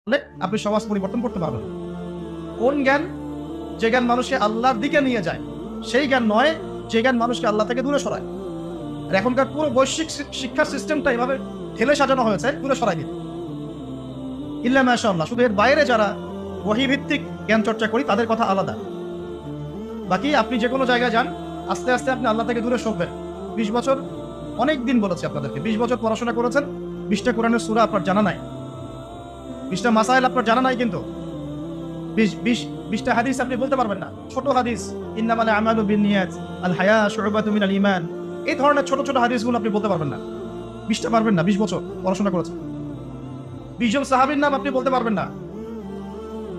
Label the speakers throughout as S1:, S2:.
S1: আপনি সমাজ পরিবর্তন করতে পারবেন। কোন জ্ঞান? যে জ্ঞান মানুষকে আল্লাহর দিকে নিয়ে যায়, সেই জ্ঞান নয় যে জ্ঞান মানুষকে আল্লাহ থেকে দূরে সরায়। আর এখনকার পুরো বৈশ্বিক শিক্ষা সিস্টেমটা এভাবে ঢেলে সাজানো হয়েছে দূরে সরাই দিতে। ইল্লা মাশাআল্লাহ, শুধু এর বাইরে যারা ওহী ভিত্তিক জ্ঞান চর্চা করি তাদের কথা আলাদা। বাকি আপনি যে কোনো জায়গায় যান, আস্তে আস্তে আপনি আল্লাহ থেকে দূরে সরবেন। 20 বছর অনেক দিন বলেছি আপনাদেরকে, 20 বছর পড়াশোনা করেছেন, 20টা কোরআনের সূরা আপনার জানা নাই, 20টা মাসাইল আপনার জানা নাই, কিন্তু 20টা হাদিস আপনি বলতে পারবেন না। ছোট হাদিস, ইন্নামাল আমালু বিন্নিয়াত, আল হায়া শুউবাতুম মিনাল ঈমান, এই ধরনের ছোট ছোট হাদিসগুলো আপনি বলতে পারবেন না। 20টা পারবেন না, 20 বছর পড়াশোনা করেছেন। 20 জন সাহাবীর নাম আপনি বলতে পারবেন না।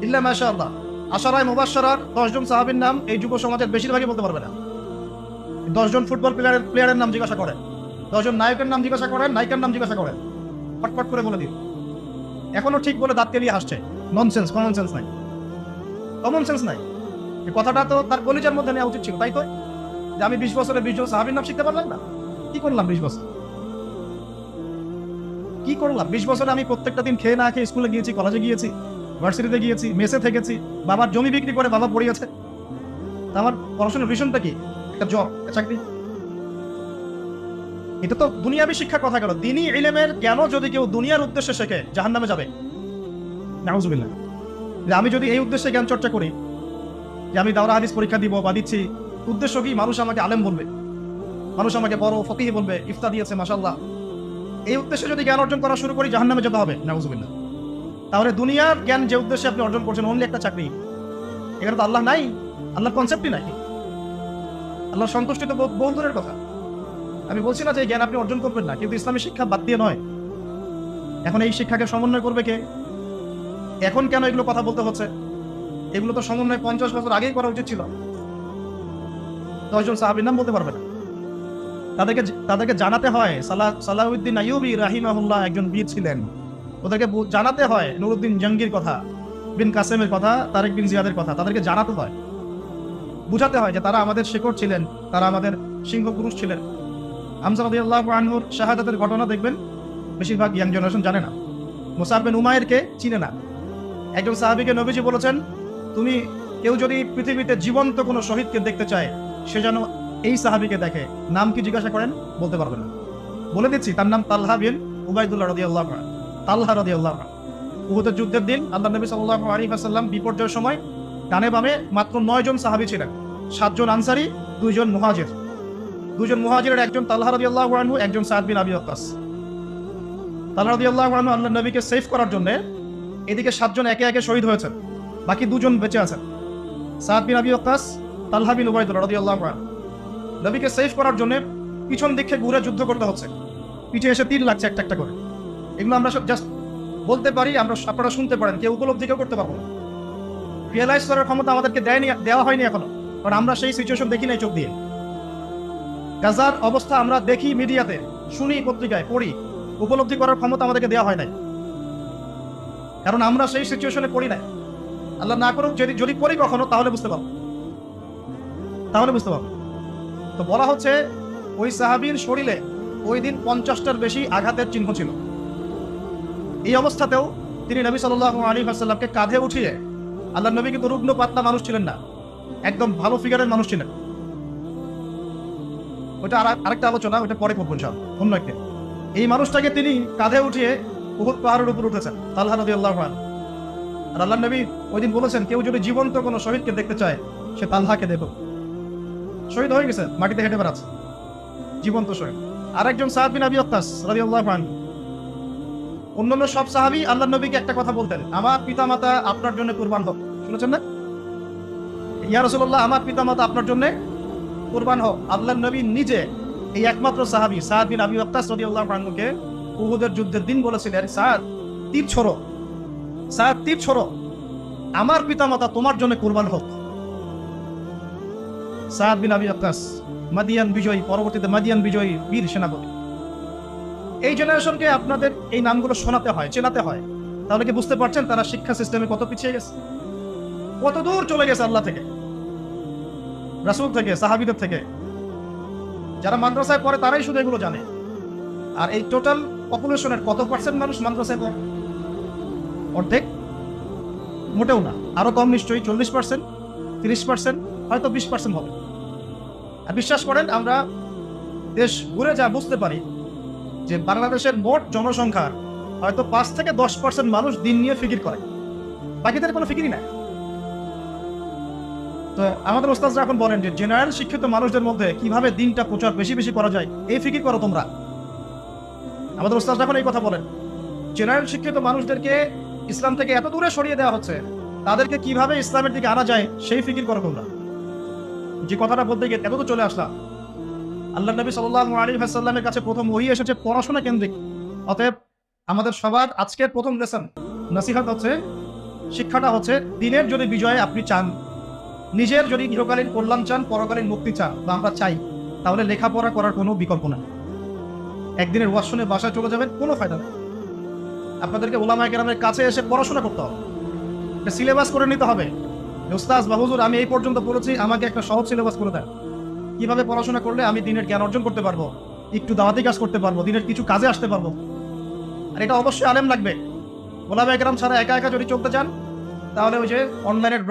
S1: ইল্লা মাশাআল্লাহ, আশারায়ে মুবাশশারার 10 জন সাহাবীর নাম এই যুব সমাজের বেশিরভাগই বলতে পারবে না। 10 জন ফুটবল প্লেয়ারের নাম জিজ্ঞাসা করেন, 10 জন নায়কের নাম জিজ্ঞাসা করেন, নায়িকার নাম জিজ্ঞাসা করেন, ফটফট করে বলে দিন। এখনো ঠিক বলে দাঁত কেলিয়ে হাসছে। ননসেন্স, কমন সেন্স নাই, কমন সেন্স নাই। এই কথাটা তো তার কলিজার মধ্যে নেওয়া উচিত ছিল, তাই তো? যে আমি 20 বছরে 20 জন সাহাবীর নাম শিখতে পারলাম না, কি করলাম 20 বছর? কি করলাম 20 বছরে? আমি প্রত্যেকটা দিন খেয়ে না খেয়ে স্কুলে গিয়েছি, কলেজে গিয়েছি, ভার্সিটিতে গিয়েছি, মেসে থেকেছি, বাবার জমি বিক্রি করে বাবা পড়িয়েছে। তা আমার পড়াশোনার ভিশনটা কি? একটা জব, একটা চাকরি? এটা তো দুনিয়াবি শিক্ষার কথা গেল। দ্বীনি ইলমের জ্ঞান যদি কেউ দুনিয়ার উদ্দেশ্যে শেখে, জাহান্নামে যাবে। নাউজুবিল্লাহ। যে আমি যদি এই উদ্দেশ্যে জ্ঞান চর্চা করি, যে আমি দাওরা হাদিস পরীক্ষা দিব বা দিচ্ছি, উদ্দেশ্য কি? মানুষ আমাকে আলেম বলবে, মানুষ আমাকে বড় ফকিহ বলবে, ইফতা দিয়েছে মাশাআল্লাহ, এই উদ্দেশ্যে যদি জ্ঞান অর্জন করা শুরু করি, জাহান্নামে যেতে হবে। নাউজুবিল্লাহ। তাহলে দুনিয়ার জ্ঞান যে উদ্দেশ্যে আপনি অর্জন করছেন, অনলি একটা চাকরি, এখানে তো আল্লাহ নাই, আল্লাহর কনসেপ্টই নাই, আল্লাহর সন্তুষ্টি তো বহু দূরের কথা। আমি বলছি না যে জ্ঞান আপনি অর্জন করবেন না, কিন্তু ইসলামী শিক্ষা বাদ দিয়ে নয়। এখন এই শিক্ষাকে সমন্বয় করবে কে? এখন কেন এগুলো কথা বলতে হচ্ছে? এগুলো তো সমন্বয় 50 বছর আগেই করা উচিত ছিল। 10 জন সাহাবীর নাম বলতে পারবে না। তাদেরকে জানাতে হয় সালাহুদ্দিন আইয়ুবী রাহিমাহুল্লাহ একজন বীর ছিলেন। ওদেরকে জানাতে হয় নুরুদ্দিন জঙ্গির কথা, বিন কাসেমের কথা, তারেক বিন জিয়াদের কথা। তাদেরকে জানাতে হয়, বুঝাতে হয় যে তারা আমাদের শেকড় ছিলেন, তারা আমাদের সিংহ পুরুষ ছিলেন। হামজা রাদিয়াল্লাহু আনহুর শাহাদাতের ঘটনা দেখবেন, বেশিরভাগ ইয়াং জেনারেশন জানে না। মুসআব বিন উমাইরকে চিনে না। একজন সাহাবীকে নবীজি বলেছেন, তুমি কেউ যদি পৃথিবীতে জীবন্ত কোনো শহীদকে দেখতে চায়, সে যেন এই সাহাবীকে দেখে। নাম কি জিজ্ঞাসা করেন, বলতে পারবে না। বলে দিচ্ছি, তার নাম তালহা বিন উবাইদুল্লাহ রাদিয়াল্লাহু আনহু। তালহা রাদিয়াল্লাহু আনহু। উহুদের যুদ্ধের দিন আল্লাহ নবী সাল্লাল্লাহু আলাইহি ওয়াসাল্লাম বিপর্যয়ের সময় ডানে বামে মাত্র 9 জন সাহাবী ছিলেন। 7 জন আনসারী, 2 জন মুহাজির। 2 জন মুহাজিরের একজন তালহা রাদিয়াল্লাহু আনহু, একজন সাদ বিন আবি ওয়াক্কাস। তালহা রাদিয়াল্লাহু আনহু আল্লাহ নবীকে সেভ করার জন্য এদিকে 7 জন একে একে শহীদ হয়েছেন, বাকি 2 জন বেঁচে আছেন, সাদ বিন আবি ওয়াক্কাস, তালহা বিন উবাইদুল্লাহ রাদিয়াল্লাহু আনহু। নবীকে সেভ করার জন্য পিছন দিকে ঘুরে যুদ্ধ করতে হচ্ছে, পিঠে এসে তীর লাগছে একটা একটা করে। এগুলো আমরা সব জাস্ট বলতে পারি, আপনারা শুনতে পারেন, কেউ উপলব্ধি কেউ করতে পারবো না। রিয়েলাইজ করার ক্ষমতা আমাদেরকে দেওয়া হয়নি এখনো, কারণ আমরা সেই সিচুয়েশন দেখি নাই চোখ দিয়ে। গাজার অবস্থা আমরা দেখি মিডিয়াতে, শুনি পত্রিকায়, পড়ি, উপলব্ধি করার ক্ষমতা আমাদেরকে দেওয়া হয় নাই, কারণ আমরা সেই সিচুয়েশনে পড়ি নাই। আল্লাহ না করুক যদি পড়ি কখনো, তাহলে বুঝতে পারবো। তো বলা হচ্ছে ওই সাহাবীর শরীরে ওই দিন 50টার বেশি আঘাতের চিহ্ন ছিল। এই অবস্থাতেও তিনি নবী সাল্লাল্লাহু আলাইহি ওয়াসাল্লামকে কাঁধে উঠিয়ে, আল্লাহ নবী কিন্তু রুগ্ন পাতলা মানুষ ছিলেন না, একদম ভালো ফিগারের মানুষ ছিলেন। ওটা আরেকটা আলোচনা, ওটা পরে করবো ইনশাআল্লাহ অন্য একদিন। এই মানুষটাকে তিনি কাঁধে উঠিয়ে উহুদ পাহাড়ের উপর উঠেছেন, তালহা রাদিয়াল্লাহু আনহু। আর আল্লাহ নবী ওই দিন বলেছেন, কেউ যদি জীবন্ত কোনো শহীদকে দেখতে চায়, সে তালহাকে দেখো। শহীদ হয়ে গেছে, মাটিতে হেঁটে বেড়াচ্ছে, জীবন্ত শহীদ। আরেকজন সাদ বিন আবি ওয়াক্কাস রাদিয়াল্লাহু আনহু। অন্যান্য সব সাহাবী আল্লাহ নবীকে একটা কথা বলতেন, আমার পিতামাতা আপনার জন্য কুরবান হোক। শুনেছেন না? ইয়া রাসূলুল্লাহ, আমার পিতামাতা আপনার জন্য কুরবান হোক। আল্লাহ নবী নিজে এই একমাত্র সাহাবী সাদ বিন আবি ওয়াক্কাস রাদিয়াল্লাহু আনহুকে উহুদের যুদ্ধের দিন বলেছিলেন, সাদ তীর ছোড়ো, সাদ তীর ছোড়ো, আমার পিতামাতা তোমার জন্য কুরবান হোক। সাদ বিন আবি ওয়াক্কাস মাদিয়ান বিজয়ী, পরবর্তীতে মাদিয়ান বিজয়ী বীর সেনাপতি। এই জেনারেশনকে আপনাদের এই নামগুলো শোনাতে হয়, চেনাতে হয়। তাহলে কি বুঝতে পারছেন তারা শিক্ষা সিস্টেমে কত পিছিয়ে গেছে, কত দূর চলে গেছে আল্লাহ থেকে, রাসূল থেকে, সাহাবীদের থেকে। যারা মাদ্রাসায় পড়ে তারাই শুধু এগুলো জানে। আর এই টোটাল পপুলেশনের কত পার্সেন্ট মানুষ মাদ্রাসায় পড়ে? অর্ধেক। মোটেও না, আরো কম নিশ্চয়ই, 40%, 30%, হয়তো 20% হবে। আর বিশ্বাস করেন, আমরা দেশ ঘুরে যা বুঝতে পারি যে বাংলাদেশের মোট জনসংখ্যার হয়তো 5 থেকে 10% মানুষ দিন নিয়ে ফিকির করে, বাকিদের কোনো ফিকিরই নাই। তো আমাদের ওস্তাদরা এখন বলেন যে জেনারেল শিক্ষিত মানুষদের মধ্যে কিভাবে দিনটা প্রচার বেশি বেশি করা যায়, এই ফিকির করো তোমরা। আমাদের ওস্তাদরা এখন এই কথা বলেন, জেনারেল শিক্ষিত মানুষদেরকে ইসলাম থেকে এত দূরে সরিয়ে দেওয়া হচ্ছে, তাদেরকে কিভাবে ইসলামের দিকে আনা যায় সেই ফিকির করো তোমরা। যে কথাটা বলতে গিয়ে এত তো চলে আসলাম, আল্লাহ নবী সাল্লাল্লাহু আলাইহি ওয়াসাল্লামের কাছে প্রথম ওহী এসেছে পড়াশোনা কেন্দ্রিক। অতএব আমাদের সবার আজকের প্রথম লেসন, নসিহত হচ্ছে, শিক্ষাটা হচ্ছে, দিনের যদি বিজয়ে আপনি চান, নিজের যদি ইহকালীন কল্যাণ চান, পরকালীন মুক্তি চান, বা আমরা চাই, তাহলে লেখাপড়া করার কোনো বিকল্প নাই। একদিনের ওয়াজ শুনে বাসায় চলে যাবেন, কোনো ফায়দা নেই। আপনাদেরকে উলামায়ে কেরামের কাছে এসে পড়াশোনা করতে হবে, সিলেবাস করে নিতে হবে। উস্তাজ বা হুজুর, আমি এই পর্যন্ত পড়েছি, আমাকে একটা সহজ সিলেবাস করে দেন, কিভাবে পড়াশোনা করলে আমি দিনের জ্ঞান অর্জন করতে পারবো, একটু দাওয়াতি কাজ করতে পারবো, দিনের কিছু কাজে আসতে পারবো। আর এটা অবশ্যই আলেম লাগবে। উলামায়ে কেরাম ছাড়া একা একা যদি চলতে চান, তাহলে ওই যে অনলাইনের